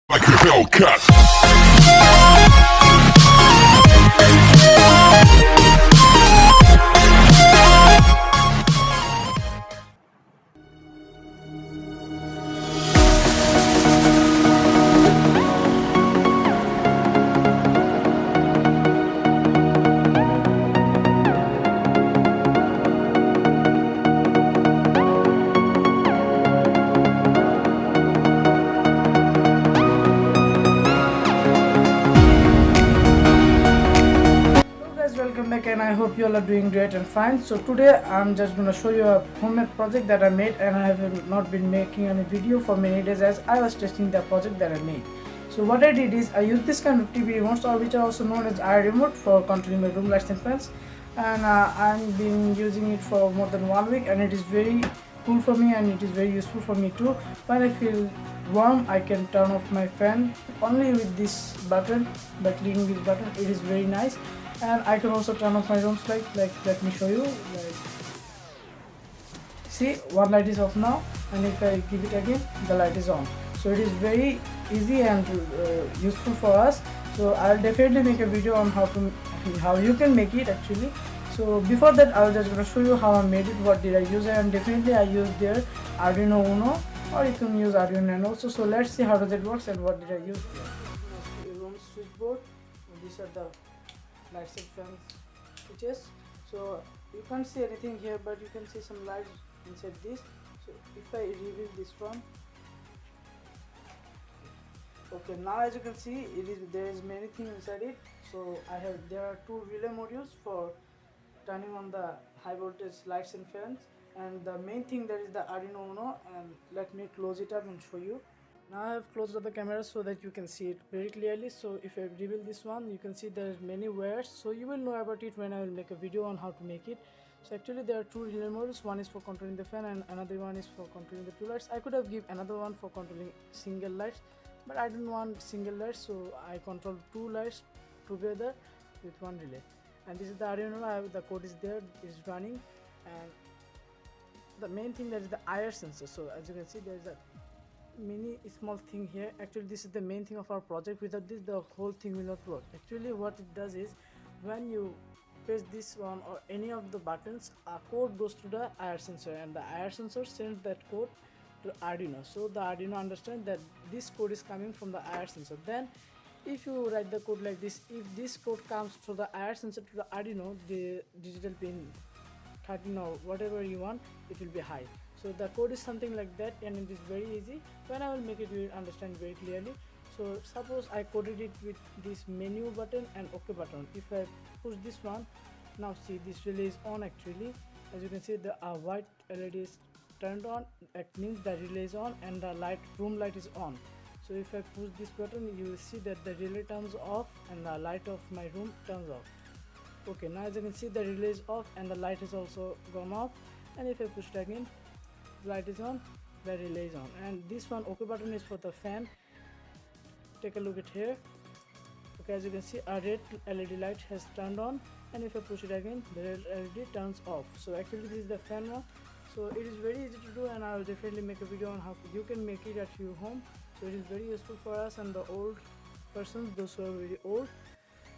Like a Hellcat. Hello guys, welcome back and I hope you all are doing great and fine. So today I'm just gonna show you a homemade project that I made, and I have not been making any video for many days as I was testing the project that I made. So what I did is I used this kind of TV remotes, or which are also known as eye remote, for controlling my room lights and fans, and I've been using it for more than 1 week, and it is very cool for me and it is very useful for me too. When I feel warm, I can turn off my fan only with this button. By clicking this button, it is very nice. And I can also turn off my room's light. Like, let me show you. Like, see, one light is off now, and if I give it again, the light is on. So it is very easy and useful for us. So I'll definitely make a video on how you can make it actually. So before that, I'll just gonna show you how I made it. What did I use? And definitely I used their Arduino Uno, or you can use Arduino Nano also. So let's see how does it works and what did I use here. Room switchboard. These are the lights and fan switches. So you can't see anything here, but you can see some lights inside this. So if I reveal this one, okay, now as you can see, there is many things inside it. So there are two relay modules for turning on the high voltage lights and fans, and the main thing there is the Arduino Uno. And let me close it up and show you. Now I have closed up the camera so that you can see it very clearly. So if I reveal this one, you can see there is many wires, so you will know about it when I will make a video on how to make it. So actually there are two relay modules. One is for controlling the fan and another one is for controlling the two lights. I could have given another one for controlling single lights, but I don't want single lights, so I control two lights together with one relay. And this is the Arduino. The code is there, is running. And the main thing, that is the IR sensor. So as you can see, there is a mini small thing here. Actually this is the main thing of our project. Without this, the whole thing will not work. Actually what it does is, when you press this one or any of the buttons, a code goes to the IR sensor, and the IR sensor sends that code to Arduino. So the Arduino understands that this code is coming from the IR sensor. Then if you write the code like this, if this code comes to the IR sensor to the Arduino, the digital pin 13 or whatever you want, it will be high. So the code is something like that, and it is very easy. When I will make it, you will understand very clearly. So suppose I coded it with this menu button and OK button. If I push this one, now see, this relay is on actually. As you can see, the white LED is turned on. That means the relay is on and the room light is on. So if I push this button, you will see that the relay turns off and the light of my room turns off. Okay, now as you can see, the relay is off and the light is also gone off. And if I push it again, light is on, the relay is on. And this one OK button is for the fan. Take a look at here. Okay, as you can see, a red LED light has turned on, and if I push it again, the red LED turns off. So actually this is the fan one. So it is very easy to do, and I will definitely make a video on how you can make it at your home. So it is very useful for us and the old persons, those who are very old.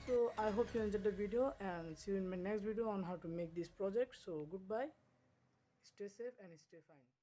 So I hope you enjoyed the video, and see you in my next video on how to make this project. So goodbye, stay safe and stay fine.